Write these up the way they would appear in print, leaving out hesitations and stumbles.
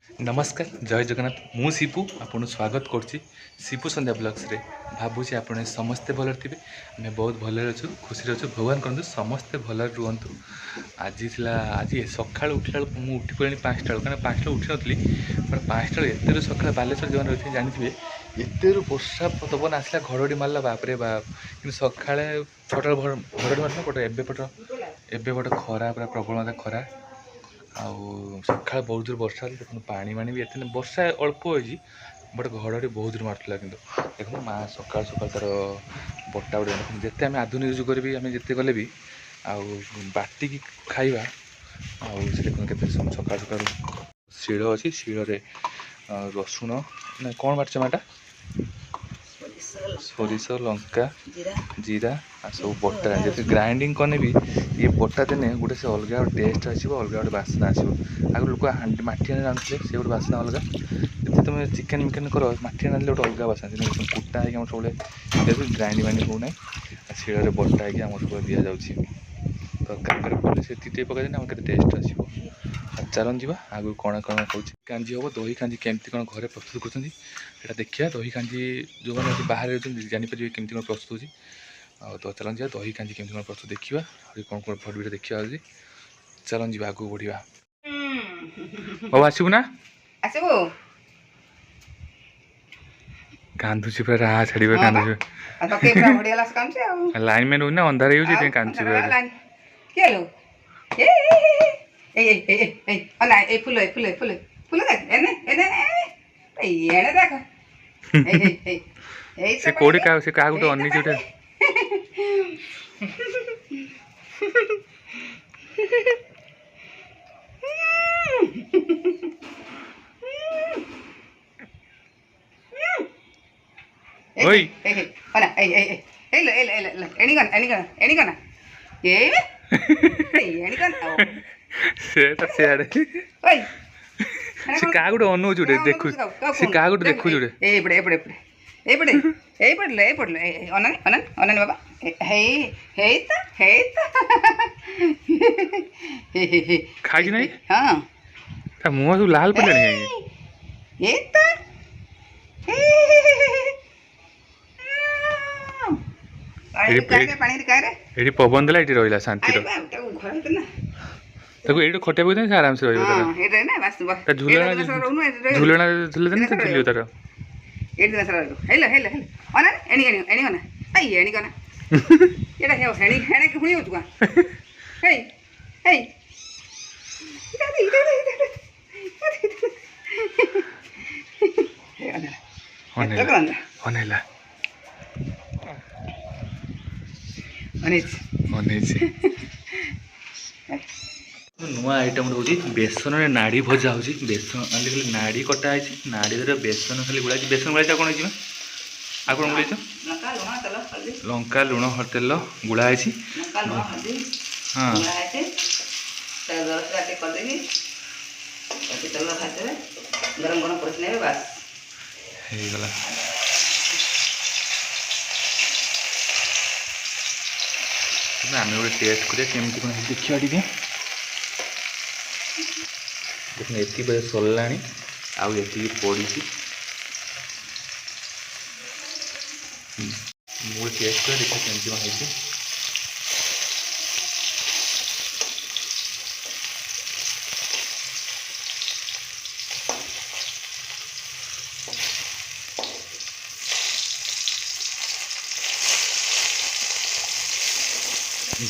नमस्कार जय जगन्नाथ मु शिपू आपन स्वागत करुच्ची शिपू संध्या ब्लग्स रे भावुँ आपने समस्ते भल थे आम बहुत भल अच्छु खुशी अच्छु भगवान करूँ समस्ते भल रुहतु आज आज सका उठला मुझे उठी पड़ी 5टा कारण 5टा उठी नी मैं 5टा एत सका बालेश्वर जो रही जानते एत वर्षा पवन आसला घड़घड़ी मारला बापरे बाप कि सका 6टा घड़घड़ी मारला पट एबे खरा पूरा प्रबल मात्रा खरा आउ सका बहुत जोर वर्षा देखो पानी मानी भी एत वर्षा अल्प होगी बट घड़घड़ी बहुत जोर मार्ला कि देखो माँ सका सका तार बटा उड़े जिते आम आधुनिक जुगर भी आम जिते गले भी आउ बाटिकी खाइबा आउ से देखो के सका सका शिल अच्छी शिल रसुण ना कौन बाटच माटा सोरिष लंका जीरा आ सब बटा जब ग्राइंडिंग कने भी ये बटा देने गोटे से अलग टेस्ट आसो अलग गोटे बास्ना आसो आगे लोक मटी आने रांधुले से गोटे बास्ना अलग जब तुम चिकेन मिकेन कर मटी आने गोटे अलग बास्ना कुटा है सब ग्राइंड वाइंड हो ना शिल बटा है सब दि जाऊँगी तरकारी पड़े से टे पकड़ आम के टेस्ट आसो चलन जी आगु कण कण हो कांजी हम दही कांजी केमती कौन घरे प्रस्तुत कर देखिए दही कांजी जो मैंने बाहर जानीपर केमती कौन प्रस्तुत हो तो चलन जी दही कांजी केमती कौन प्रस्तुत देखा कौन कौन फट भिडियो देखा चलन जी आगू बढ़िया बाबू आसबू ना आसबू कांदुची पूरा राह छाड़ कांदुची लाइन में ना अंधार हो किए लो a full full full full देख एने एने एने देख से कोडी का से का गुटे अन्नी जुटे ओई ओना ए लो एनी गना ए एनी गना से तो सियाड़े ओई से का गुटे अनु जुटे देखु से का गुटे देखु जुटे ए पड़े अनन बाबा हे खाई नहीं हां ता मुंह तो लाल पड़े नहीं ए ता एडी पवन देला एडी रहिला शांति रो ताको एडी खटे बोदे आराम से रहिबो तारा एडे ना बस ता झूलना झूले देन तो झूलियो तारा एडी ना सरा हेलो अनन एनी गना आई एनी गना एडा हेणी के हुणी होतुका हे अनेला नुआ आइटम रोज बेसन में नाड़ी भजा हो बेसन खाली नाड़ी कटा है नाड़ी द्वारा बेसन खाली गुड़ा बेसन गुड़ा कौन हो आ कौन गुड़ लंका लुण तेल गुड़ा है हाँ आम गोटे टेस्ट करें केमती कौन देखा टे देखने ये बजे सरला आउ ये पड़ी मुझे टेस्ट कर देखा केमती कौन है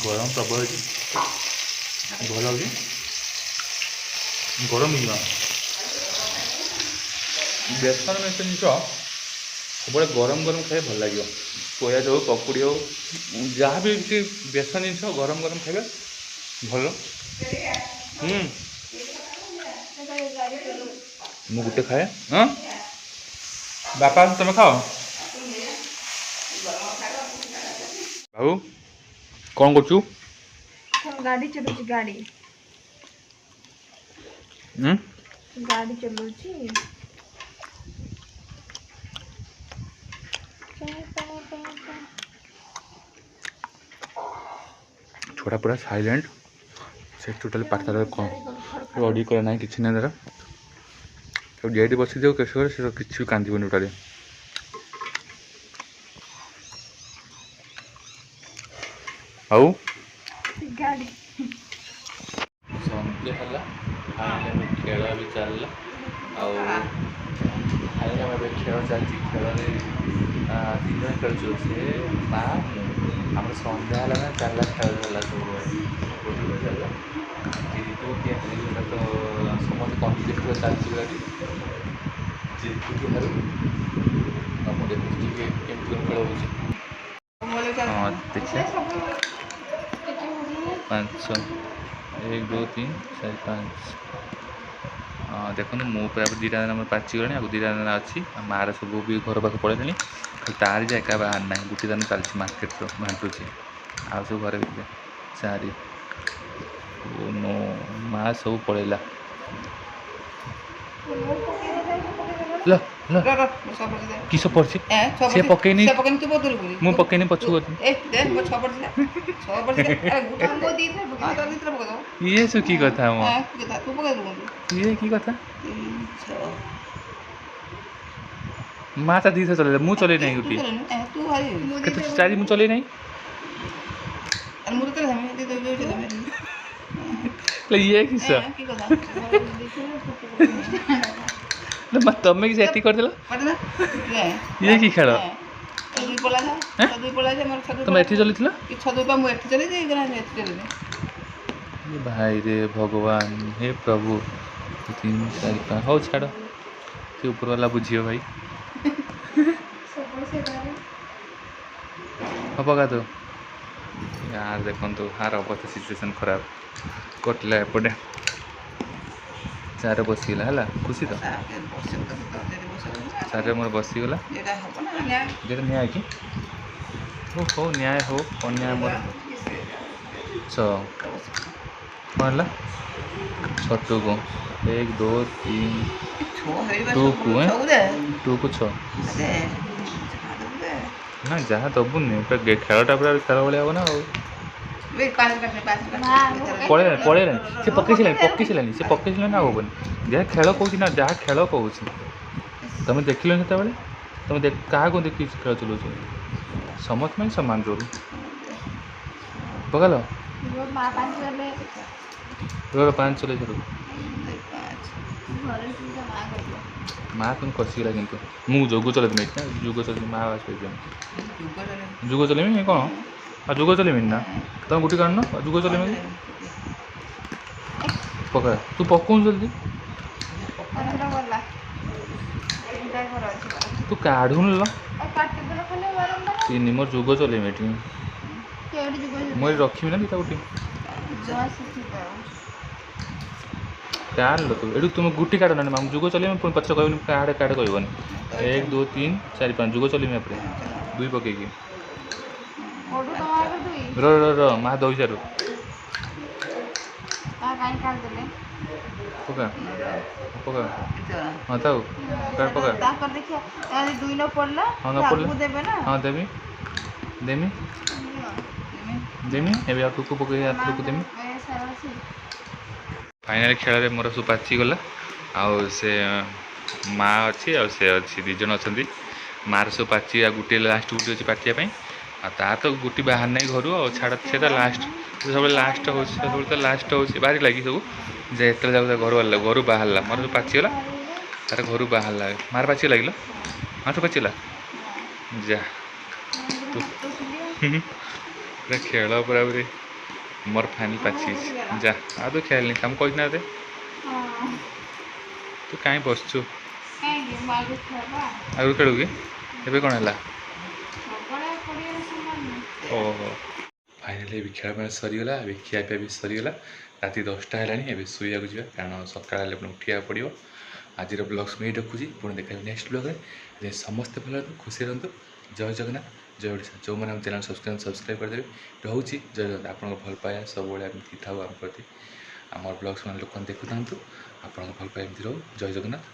गरम प्रबल भल हो गरम ही बेसन में जिन सब गरम गरम खाए भल लगे पियाज हो पकुड़ी हो जहाँ भी बेसन जिन गरम गरम खाए भल मु गोटे खाए हाँ बापा तुम खाओ बाबू कौन करचु गाड़ी चलुची गाड़ी गाड़ी चलुची छोटा पूरा साइलेंट से टोटल पार्ट तार अडी करे ना किसी ना तार ତାକୁ ଯେଇଠି ବସିଯାଉ କେଶ କରେ ସେ କିଛି ବି କାନ୍ଦିବନି ଟୋଟାଲି। ଆଉ ଗାଡ଼ି ସନ୍ଧ୍ୟା ହେଲା, ଖାଇଲେ ଖେଳ ବି ଚାଲିଲା। ଆଉ ଖାଇଲେ ଏବେ ଖେଳ ଚାଲିଛି। ଖେଳରେ 3 ଜଣ ଖେଳୁଛୁ, ସେ ମା ମୁଁ। ଆମର ସନ୍ଧ୍ୟା ହେଲା ନା ଚାଲିଲା ଖେଳ ଚାଲିଲା ସବୁବେଳେ ଚାଲିଲା। ଯେହେତୁ କିଏ ହାରିଗଲା ତ ସମସ୍ତେ କମ୍ପିଟିସନ୍ ଚାଲିଛି ଗାଡ଼ି ଯେହେତୁ କି ହାରୁ ମୁଁ ଦେଖୁଛି ଟିକେ କେମିତି କ'ଣ ଖେଳ ହେଉଛି। ହଁ ଦେଖିବା 5 1 2 3 4 5 ଦେଖନ୍ତୁ ମୁଁ ପୁରା 2ଟା ଦାନା ଆମର ପାଚିଗଲାଣି, ଆଉ 2ଟା ଦାନା ଅଛି। ଆଉ ମାଆର ସବୁ ବି ଘର ପାଖକୁ ପଳେଇଲେଣି, ତାର ଯେ ଏକା ବାହାର ନାହିଁ। ଗୋଟେ ଦାନା ଚାଲିଛି ମାର୍କେଟର ବାଣ୍ଟୁଛି, ଆଉ ସବୁ ଘରେ ଭିତରେ 4 ମା ସବୁ ପଳେଇଲା। କିସ ପଡ଼ିଛି ସେ ପକେଇନି, ମୁଁ ପକେଇନି ପଛକୁ ଇଏ ସବୁ କି କଥା ମୋ ଇଏ କି କଥା ମା ତା 2 ଥର ଚଲେଇଲା, ମୁଁ ଚଲେଇ ନାହିଁ ଗୋଟିଏ କେତେ 4 ମୁଁ ଚଲେଇ ନାହିଁ। ଇଏ କିସ ତମେ କିଛି ଏଠି କରିଦେଲ, ଇଏ କି ଖେଳ ତମେ ଏଠି ଚଲେଇଥିଲ। ଭାଇ ରେ ଭଗବାନ, हे प्रभु 3 4 5 ହଉ ଛାଡ଼, ସେ ଉପରବାଲା ବୁଝିବ ଭାଇ। ହବ କା ତ यार ଦେଖନ୍ତୁ ହାର ଅବସ୍ଥା ସିଚୁଏସନ୍ ଖରାପ କଟିଲା ଏପଟେ 4 ବସିଗଲା ହେଲା। ଖୁସି ତ 4 ମୋର ବସିଗଲା, ଯେଟା ନ୍ୟାୟ କି ହଉ ନ୍ୟାୟ ହଉ ଅନ୍ୟାୟ ମୋର କ'ଣ ହେଲା ଛଟୁକୁ 1 2 3 2କୁ 6 ନା ଯାହା ଦେବୁନି ଖେଳଟା ପୁରା ଖେଳ ଭଳିଆ ହେବ ନା। ଆଉ ପଳେଇଲାଣି ସେ ପକେଇ ସାରିଲାଣି ସେ ପକେଇ ସାରିଲାଣି ଆଉ ହେବନି। ଯାହା ଖେଳ କହୁଛି ନା, ଯାହା ଖେଳ କହୁଛି ତମେ ଦେଖିଲନି ସେତେବେଳେ, ତମେ କାହାକୁ ଦେଖିକି ଖେଳ ଚଲାଉଛ? ସମସ୍ତ ପାଇଁ ସମାନ ରୋଲ୍ ପକାଲ। 5 ଚଲେଇ ଧରୁ ମା ତୁମେ କଷିଗଲା, କିନ୍ତୁ ମୁଁ ଯୋଗ ଚଲେଇବି ନା, ଯୋଗ ଚଲେଇବି ମା ଆସିପାରିବନି। ଯୁଗ ଚଲେଇମି କ'ଣ ଆଉ ଯୁଗ ଚଲେଇମିନି ନା, ତମେ ଗୁଟି କାଢୁନ ଯୁଗ ଚଲେଇମି ପକା। ତୁ ପକଉନୁ ଜଲ୍ଦି, ତୁ କାଢୁନୁ ଲ 3 ମୋର ଯୁଗ ଚଲେଇମି ଏଠି, ମୁଁ ଏଠି ରଖିବି ନା 2ଟା ଗୁଟି କାଢ଼ ତୁ ଏଠୁ। ତୁମେ ଗୁଟି କାଢ଼ ନା ମୁଁ ଯୁଗ ଚଲେଇମି, ପୁଣି ପଛରେ କହିବନି କାଢ଼େ କହିବନି। 1 2 3 4 5 ଯୁଗ ଚଲେଇମି ଏପଟେ 2 ପକେଇକି ମା ଦଇ ସାରୁ ପକା ପକା। ହଁ ଥାଉ ପକା। ହଁ ନ ପଡ଼ିଲେ ହଁ ଦେମି ଏବେ ଆଉ ଟୁକୁ ପକେଇ ହାତକୁ ଦେମି। ଫାଇନାଲି ଖେଳରେ ମୋର ସବୁ ପାଚିଗଲା, ଆଉ ସେ ମା ଅଛି ଆଉ ସେ ଅଛି, 2 ଜଣ ଅଛନ୍ତି। ମାର ସବୁ ପାଚି, ଆଉ ଗୋଟିଏ ଲାଷ୍ଟ ଗୁଟି ଅଛି ପାଚିବା ପାଇଁ, ଆଉ ତାର ତ ଗୁଟି ବାହାର ନାହିଁ ଘରୁ। ଆଉ ଛାଡ଼, ସେ ତ ଲାଷ୍ଟ, ସବୁବେଳେ ଲାଷ୍ଟ ହେଉଛି, ସବୁବେଳେ ତ ଲାଷ୍ଟ ହେଉଛି। ବାହାରି ଲାଗି ସବୁ ଯେ ଯେତେବେଳେ ଯାଉ ଘରୁ ବାହାରିଲା, ମୋର ସବୁ ପାଚିଗଲା, ତାର ଘରୁ ବାହାରିଲା। ମାର ପାଚିଗଲା କିଲୋ, ମାର ସବୁ ପାଚିଗଲା ଯା ପୁରା ଖେଳ ପୁରାପୁରି ମୋର ଫାଇନାଲ୍ ପାଚିଛି ଯା। ଆଉ ତୁ ଖେଳନି, ତମେ କହିଛି ନା ଏତେ ତୁ କାହିଁ ବସୁଛୁ ଆଗରୁ ଖେଳୁ କି? ଏବେ କ'ଣ ହେଲା? ଓହୋ ଫାଇନାଲି ଏବେ ଖେଳ ପାଇଁ ସରିଗଲା, ଏବେ ଖିଆ ପିଆ ବି ସରିଗଲା। ରାତି 10ଟା ହେଲାଣି, ଏବେ ଶୋଇବାକୁ ଯିବା, କାରଣ ସକାଳ ହେଲେ ପୁଣି ଉଠିବାକୁ ପଡ଼ିବ। ଆଜିର ବ୍ଲଗ୍ସ ମୁଁ ଏଇ ରଖୁଛି, ପୁଣି ଦେଖାଯିବ ନେକ୍ସଟ ବ୍ଲଗ୍ରେ। ଯେ ସମସ୍ତେ ଭଲ ରୁହନ୍ତୁ, ଖୁସି ରୁହନ୍ତୁ। ଜୟ ଜଗନ୍ନାଥ, ଜୟ ଓଡ଼ିଶା। ଯେଉଁମାନେ ଆମ ଚ୍ୟାନେଲ୍ ସବସ୍କ୍ରାଇବ୍ କରିଦେବେ ରହୁଛି। ଜୟ ଜଗନ୍ନାଥ। ଆପଣଙ୍କ ଭଲ ପାଇବା ସବୁବେଳେ ଏମିତି ଥାଉ ଆମ ପ୍ରତି। ଆମର ବ୍ଲଗ୍ସ ମାନେ ଲୋକମାନେ ଦେଖୁଥାନ୍ତୁ, ଆପଣଙ୍କ ଭଲ ପାଇବା ଏମିତି ରହୁ। ଜୟ ଜଗନ୍ନାଥ।